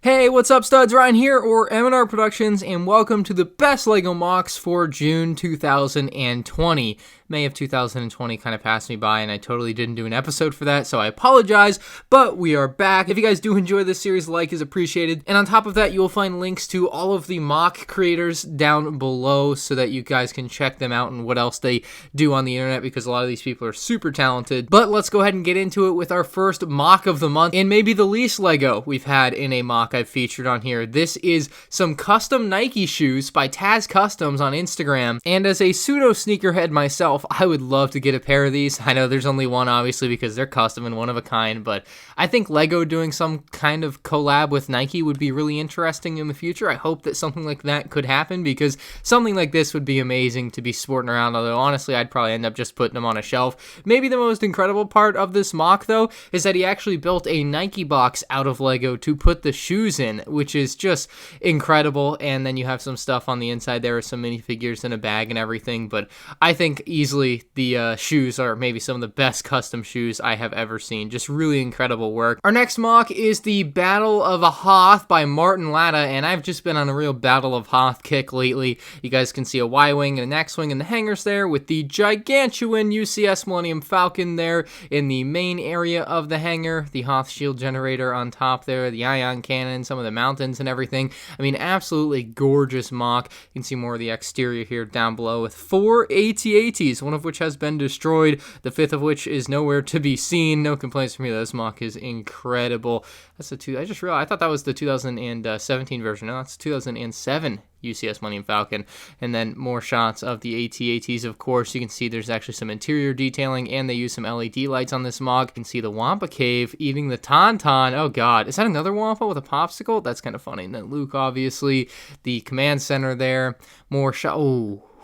Hey, what's up, studs? Ryan here, or MandRproductions, and welcome to the best LEGO MOCs for June 2020. May of 2020 kind of passed me by, and I totally didn't do an episode for that, so I apologize, but we are back. If you guys do enjoy this series, like is appreciated, and on top of that, you will find links to all of the MOC creators down below so that you guys can check them out and what else they do on the internet, because a lot of these people are super talented. But let's go ahead and get into it with our first MOC of the month, and maybe the least LEGO we've had in a MOC I've featured on here. This is some custom Nike shoes by Taz Customs on Instagram, and as a pseudo sneakerhead myself, I would love to get a pair of these. I know there's only one, obviously, because they're custom and one of a kind, but I think LEGO doing some kind of collab with Nike would be really interesting in the future. I hope that something like that could happen, because something like this would be amazing to be sporting around, although honestly I'd probably end up just putting them on a shelf. Maybe the most incredible part of this MOC, though, is that he actually built a Nike box out of LEGO to put the shoes in, which is just incredible. And then you have some stuff on the inside there with some minifigures in a bag and everything, but I think easily the shoes are maybe some of the best custom shoes I have ever seen. Just really incredible work. Our next MOC is the Battle of a Hoth by Martin Latta, and I've just been on a real Battle of Hoth kick lately. You guys can see a Y-wing and an X-wing in the hangars there, with the gigantuan UCS Millennium Falcon there in the main area of the hangar, the Hoth shield generator on top there, the ion cannon, some of the mountains and everything. I mean, absolutely gorgeous MOC. You can see more of the exterior here down below with 4 ATATs, one of which has been destroyed, the 5th of which is nowhere to be seen. No complaints from me. This MOC is incredible. That's the I just realized, I thought that was the 2017 version. No, that's 2007 UCS Millennium Falcon. And then more shots of the AT-ATs, of course. You can see there's actually some interior detailing, and they use some LED lights on this MOC. You can see the Wampa Cave eating the Tauntaun. Oh god, is that another Wampa with a popsicle? That's kind of funny. And then Luke, obviously, the command center there. More shot.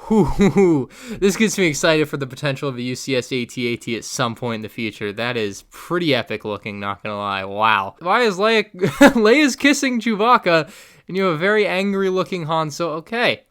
Oh, this gets me excited for the potential of a UCS AT-AT at some point in the future. That is pretty epic looking, not gonna lie. Wow. Why is Leia's kissing Chewbacca, and you have a very angry looking Han Solo? Okay.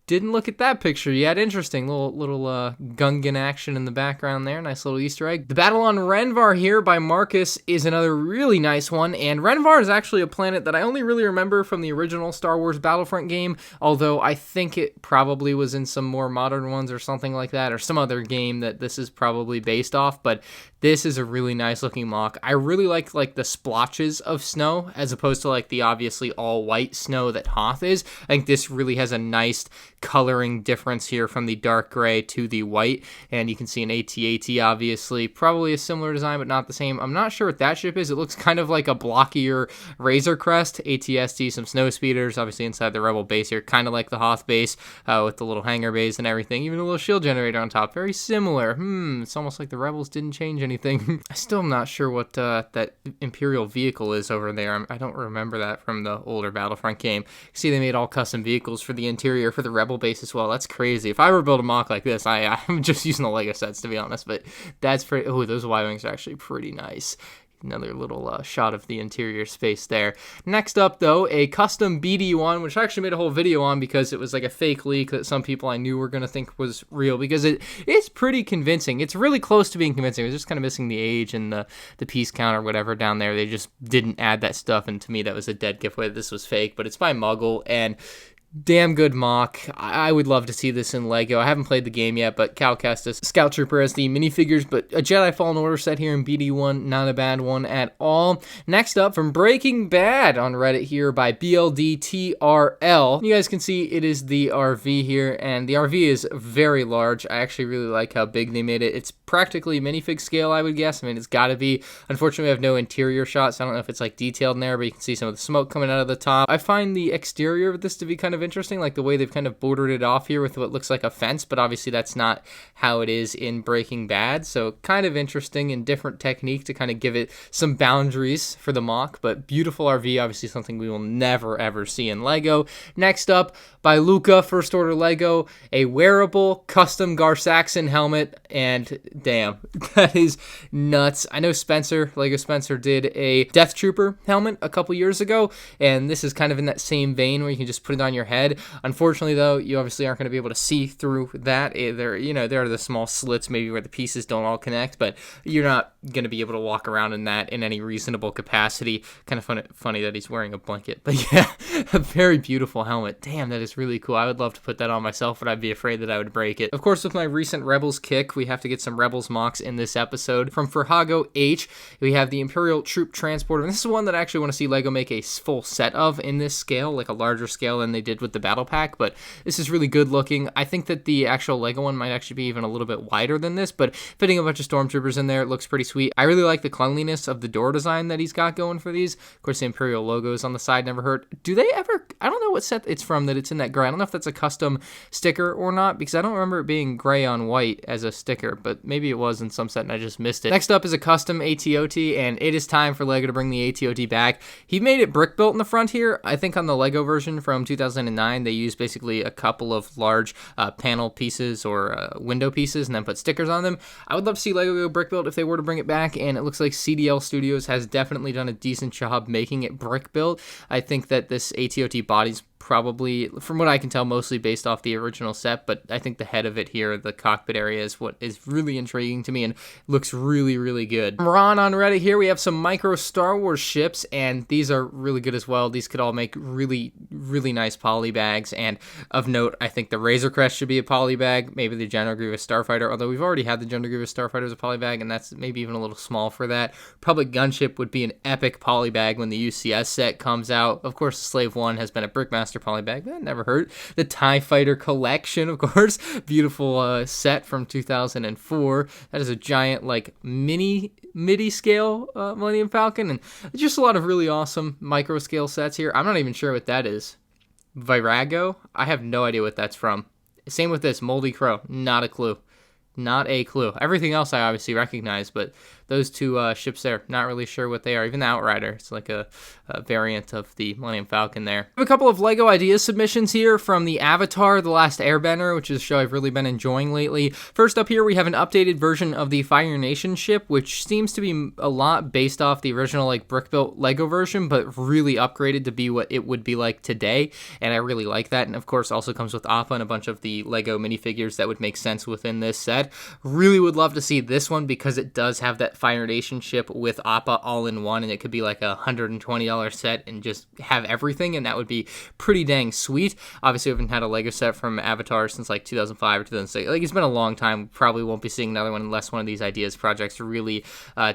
Didn't look at that picture yet. Interesting. Little Gungan action in the background there. Nice little Easter egg. The battle on Rhen Var here by Marcus is another really nice one. And Rhen Var is actually a planet that I only really remember from the original Star Wars Battlefront game, although I think it probably was in some more modern ones or something like that, or some other game that this is probably based off. But this is a really nice looking MOC. I really like the splotches of snow as opposed to like the obviously all white snow that Hoth is. I think this really has a nice coloring difference here from the dark gray to the white, and you can see an AT-AT, obviously probably a similar design but not the same. I'm not sure what that ship is. It looks kind of like a blockier Razor Crest. AT-ST, some snow speeders obviously inside the Rebel base here, kind of like the Hoth base with the little hangar bays and everything, even a little shield generator on top. Very similar. It's almost like the Rebels didn't change anything. I still am not sure what that Imperial vehicle is over there. I don't remember that from the older Battlefront game. See, they made all custom vehicles for the interior for the Rebel base as well. That's crazy. If I were to build a MOC like this, I'm just using the Lego sets, to be honest, but that's pretty. Oh, those Y-wings are actually pretty nice. Another little shot of the interior space there. Next up, though, a custom BD-1, which I actually made a whole video on because it was like a fake leak that some people I knew were going to think was real, because it's pretty convincing. It's really close to being convincing. It was just kind of missing the age and the piece count or whatever down there. They just didn't add that stuff, and to me that was a dead giveaway that this was fake, but it's by Muggle, and damn good MOC. I would love to see this in LEGO. I haven't played the game yet, but Cal cast a Scout Trooper as the minifigures, but a Jedi Fallen Order set here in BD-1, not a bad one at all. Next up, from Breaking Bad on Reddit here by BLDTRL. You guys can see it is the RV here, and the RV is very large. I actually really like how big they made it. It's practically minifig scale, I would guess. I mean, it's got to be. Unfortunately, we have no interior shots. I don't know if it's like detailed in there, but you can see some of the smoke coming out of the top. I find the exterior of this to be kind of interesting, like the way they've kind of bordered it off here with what looks like a fence, but obviously that's not how it is in Breaking Bad, so kind of interesting and different technique to kind of give it some boundaries for the MOC, but beautiful RV, obviously something we will never ever see in LEGO. Next up, by Luca, First Order LEGO, a wearable custom Gar Saxon helmet, and damn, that is nuts. I know LEGO Spencer did a Death Trooper helmet a couple years ago, and this is kind of in that same vein where you can just put it on your head. Unfortunately, though, you obviously aren't going to be able to see through that. There are the small slits maybe where the pieces don't all connect, but you're not going to be able to walk around in that in any reasonable capacity. Kind of funny that he's wearing a blanket, but yeah, a very beautiful helmet. Damn, that is really cool. I would love to put that on myself, but I'd be afraid that I would break it. Of course, with my recent Rebels kick, we have to get some Rebels MOCs in this episode. From Farhago H, we have the Imperial Troop Transporter, and this is one that I actually want to see LEGO make a full set of in this scale, like a larger scale than they did with the Battle Pack, but this is really good looking. I think that the actual LEGO one might actually be even a little bit wider than this, but fitting a bunch of stormtroopers in there, it looks pretty sweet. I really like the cleanliness of the door design that he's got going for these. Of course, the Imperial logos on the side never hurt. Do they ever, I don't know what set it's from that it's in that gray. I don't know if that's a custom sticker or not, because I don't remember it being gray on white as a sticker, but maybe it was in some set and I just missed it. Next up is a custom ATAT, and it is time for LEGO to bring the ATAT back. He made it brick built in the front here. I think on the LEGO version from 2009, they used basically a couple of large panel pieces or window pieces and then put stickers on them. I would love to see LEGO go brick built if they were to bring it back, and it looks like CDL Studios has definitely done a decent job making it brick built. I think that this ATAT body's probably, from what I can tell, mostly based off the original set, but I think the head of it here, the cockpit area, is what is really intriguing to me and looks really, really good. Ron on Reddit here, we have some micro Star Wars ships, and these are really good as well. These could all make really, really nice poly bags, and of note, I think the Razor Crest should be a poly bag, maybe the General Grievous Starfighter, although we've already had the General Grievous Starfighter as a poly bag, and that's maybe even a little small for that. Republic Gunship would be an epic poly bag when the UCS set comes out. Of course, Slave 1 has been a Brickmaster poly bag, that never hurt. The TIE Fighter Collection, of course, beautiful set from 2004. That is a giant, like, midi scale Millennium Falcon, and just a lot of really awesome micro scale sets here. I'm not even sure what that is. Virago? I have no idea what that's from. Same with this, Moldy Crow, not a clue. Not a clue. Everything else I obviously recognize, but those two ships there, not really sure what they are. Even the Outrider, it's like a variant of the Millennium Falcon there. We have a couple of LEGO idea submissions here from the Avatar, The Last Airbender, which is a show I've really been enjoying lately. First up here, we have an updated version of the Fire Nation ship, which seems to be a lot based off the original like brick-built LEGO version, but really upgraded to be what it would be like today, and I really like that. And of course, also comes with Appa and a bunch of the LEGO minifigures that would make sense within this set. Really would love to see this one because it does have that Fire Nation ship with Appa all in one, and it could be like a $120 set and just have everything, and that would be pretty dang sweet. Obviously, we haven't had a LEGO set from Avatar since like 2005 or 2006. Like, it's been a long time. Probably won't be seeing another one unless one of these ideas projects really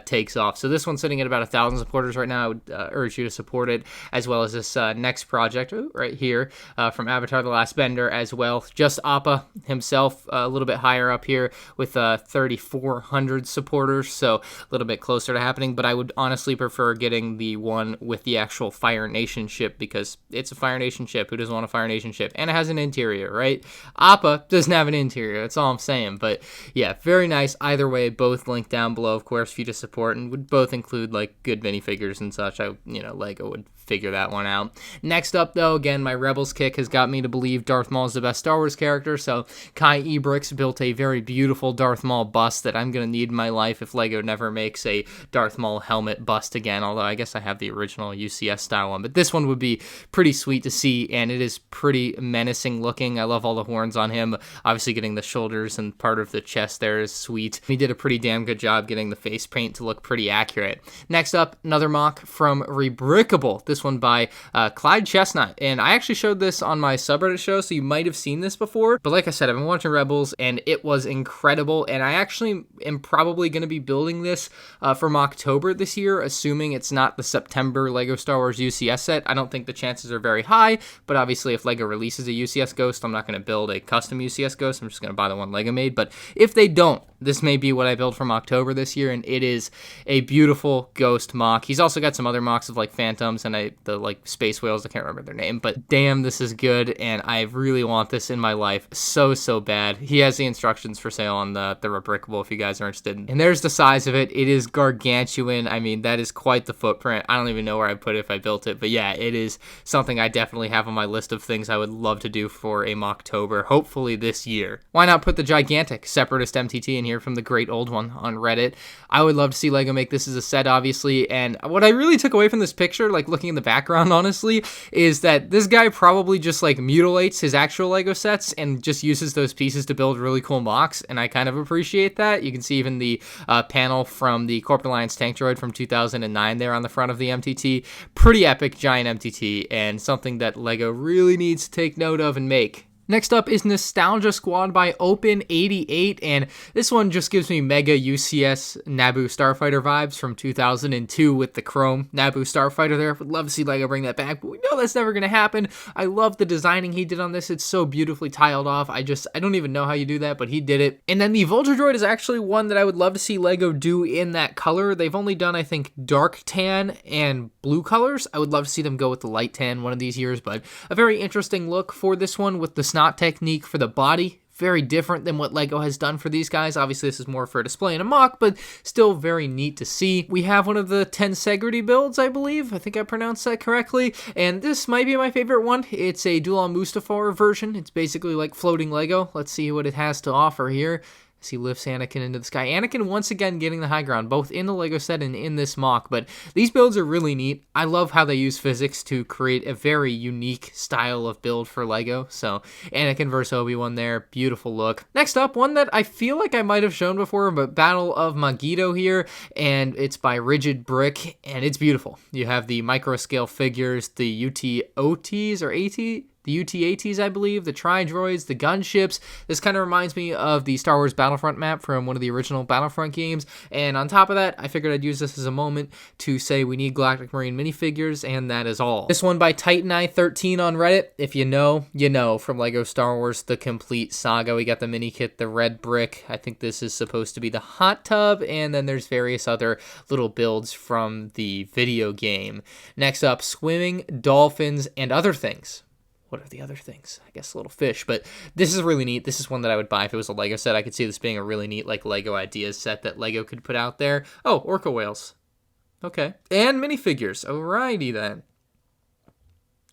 takes off. So this one's sitting at about 1,000 supporters right now. I would urge you to support it, as well as this next project right here from Avatar: The Last Bender as well. Just Appa himself, a little bit higher up here with 3,400 supporters, so a little bit closer to happening, but I would honestly prefer getting the one with the actual Fire Nation ship because it's a Fire Nation ship. Who doesn't want a Fire Nation ship? And it has an interior, right? Appa doesn't have an interior. That's all I'm saying, but yeah, very nice. Either way, both linked down below, of course, for you to support, and would both include like good minifigures and such. LEGO would figure that one out. Next up, though, again, my Rebels kick has got me to believe Darth Maul is the best Star Wars character, so Kai Ebricks built a very beautiful Darth Maul bust that I'm going to need in my life if LEGO never makes a Darth Maul helmet bust again, although I guess I have the original UCS style one, but this one would be pretty sweet to see, and it is pretty menacing looking. I love all the horns on him. Obviously, getting the shoulders and part of the chest there is sweet. He did a pretty damn good job getting the face paint to look pretty accurate. Next up, another mock from Rebrickable. This one by Clyde Chestnut, and I actually showed this on my subreddit show, so you might have seen this before, but like I said, I've been watching Rebels, and it was incredible, and I actually am probably going to be building this from October this year, assuming it's not the September LEGO Star Wars UCS set. I don't think the chances are very high, but obviously if LEGO releases a UCS Ghost, I'm not going to build a custom UCS Ghost, I'm just going to buy the one LEGO made, but if they don't, this may be what I build from October this year, and it is a beautiful Ghost mock. He's also got some other mocks of like Phantoms and the like space whales, I can't remember their name, but damn, this is good, and I really want this in my life so bad. He has the instructions for sale on the Rebrickable if you guys are interested. And there's the size of it. It is gargantuan. I mean, that is quite the footprint. I don't even know where I'd put it if I built it, but yeah, it is something I definitely have on my list of things I would love to do for a Mocktober, hopefully this year. Why not put the gigantic Separatist MTT in here from the Great Old One on Reddit? I would love to see LEGO make this as a set, obviously, and what I really took away from this picture, like looking in the background, honestly, is that this guy probably just like mutilates his actual Lego sets and just uses those pieces to build really cool MOCs, and I kind of appreciate that. You can see even the panel from the Corporate Alliance tank droid from 2009 there on the front of the MTT. Pretty epic giant MTT, and something that LEGO really needs to take note of and make. Next up is Nostalgia Squad by Open88, and this one just gives me mega UCS Naboo Starfighter vibes from 2002 with the chrome Naboo Starfighter there. Would love to see LEGO bring that back, but we know that's never going to happen. I love the designing he did on this. It's so beautifully tiled off. I don't even know how you do that, but he did it. And then the Vulture Droid is actually one that I would love to see LEGO do in that color. They've only done, I think, dark tan and blue colors. I would love to see them go with the light tan one of these years, but a very interesting look for this one with the snot technique for the body. Very different than what LEGO has done for these guys. Obviously, this is more for a display and a mock, but still very neat to see. We have one of the Tensegrity builds, I believe. I think I pronounced that correctly. And this might be my favorite one. It's a dual Mustafar version. It's basically like floating LEGO. Let's see what it has to offer here. As he lifts Anakin into the sky. Anakin once again getting the high ground, both in the LEGO set and in this mock, but these builds are really neat. I love how they use physics to create a very unique style of build for LEGO. So Anakin versus Obi-Wan there, beautiful look. Next up, one that I feel like I might have shown before, but Battle of Megiddo here, and it's by rigidbrick, and it's beautiful. You have the micro scale figures, the UTOTs or AT? The UTATs, I believe, the Tri-Droids, the gunships. This kind of reminds me of the Star Wars Battlefront map from one of the original Battlefront games. And on top of that, I figured I'd use this as a moment to say we need Galactic Marine minifigures, and that is all. This one by TitanEye13 on Reddit. If you know, you know, from LEGO Star Wars, the complete saga. We got the mini kit, the red brick. I think this is supposed to be the hot tub, and then there's various other little builds from the video game. Next up, swimming, dolphins, and other things. What are the other things? I guess a little fish, but this is really neat. This is one that I would buy if it was a LEGO set. I could see this being a really neat like LEGO ideas set that LEGO could put out there. Oh, orca whales. Okay. And minifigures. Alrighty then.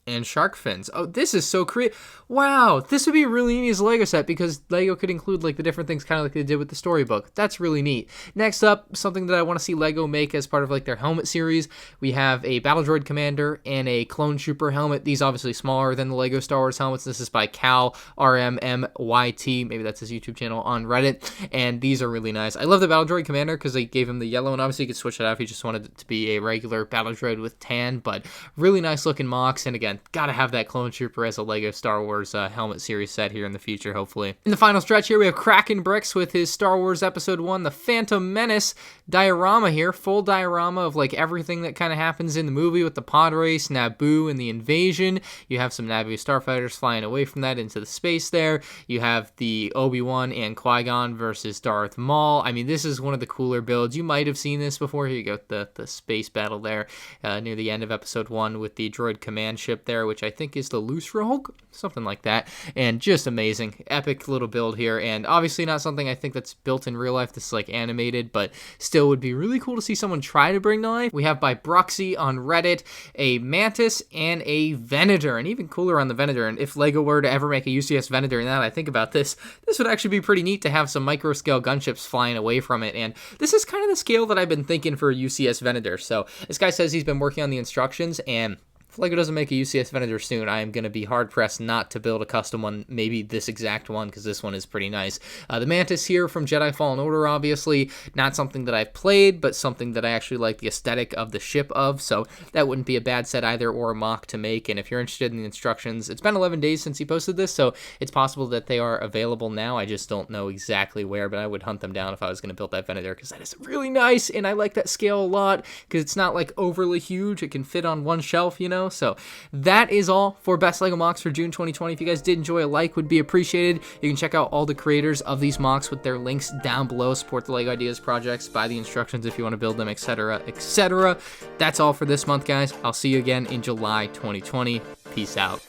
And shark fins. Oh, this is so creative. Wow, this would be a really neat as a LEGO set because LEGO could include like the different things kind of like they did with the storybook. That's really neat. Next up, something that I want to see LEGO make as part of like their helmet series. We have a Battle Droid Commander and a Clone Trooper helmet. These obviously smaller than the LEGO Star Wars helmets. This is by Cal RMMYT. Maybe that's his YouTube channel on Reddit. And these are really nice. I love the Battle Droid Commander because they gave him the yellow, and obviously you could switch it out if you just wanted it to be a regular Battle Droid with tan, but really nice looking MOCs. And again, gotta have that Clone Trooper as a LEGO Star Wars helmet series set here in the future, hopefully. In the final stretch here, we have Kraken Bricks with his Star Wars Episode 1, the Phantom Menace diorama here. Full diorama of like everything that kind of happens in the movie with the pod race, Naboo, and the invasion. You have some Naboo starfighters flying away from that into the space there. You have the Obi-Wan and Qui-Gon versus Darth Maul. I mean, this is one of the cooler builds. You might have seen this before. Here you go, the space battle there near the end of Episode 1 with the droid command ship there, which I think is the Loose Rogue, something like that, and just amazing, epic little build here, and obviously not something I think that's built in real life. This is like animated, but still would be really cool to see someone try to bring to life. We have by Bruxy on Reddit a Mantis and a Venator, and even cooler on the Venator. And if LEGO were to ever make a UCS Venator, now that I think about this would actually be pretty neat to have some micro scale gunships flying away from it, and this is kind of the scale that I've been thinking for a UCS Venator. So this guy says he's been working on the instructions, and if LEGO doesn't make a UCS Venator soon, I am going to be hard-pressed not to build a custom one, maybe this exact one, because this one is pretty nice. The Mantis here from Jedi Fallen Order, obviously, not something that I've played, but something that I actually like the aesthetic of the ship of, so that wouldn't be a bad set either, or a mock to make. And if you're interested in the instructions, it's been 11 days since he posted this, so it's possible that they are available now. I just don't know exactly where, but I would hunt them down if I was going to build that Venator, because that is really nice, and I like that scale a lot, because it's not like overly huge. It can fit on one shelf, you know. So that is all for Best LEGO MOCs for June 2020. If you guys did enjoy, a like would be appreciated. You can check out all the creators of these MOCs with their links down below. Support the LEGO Ideas projects, buy the instructions if you want to build them, etc., etc. That's all for this month, guys. I'll see you again in July 2020. Peace out.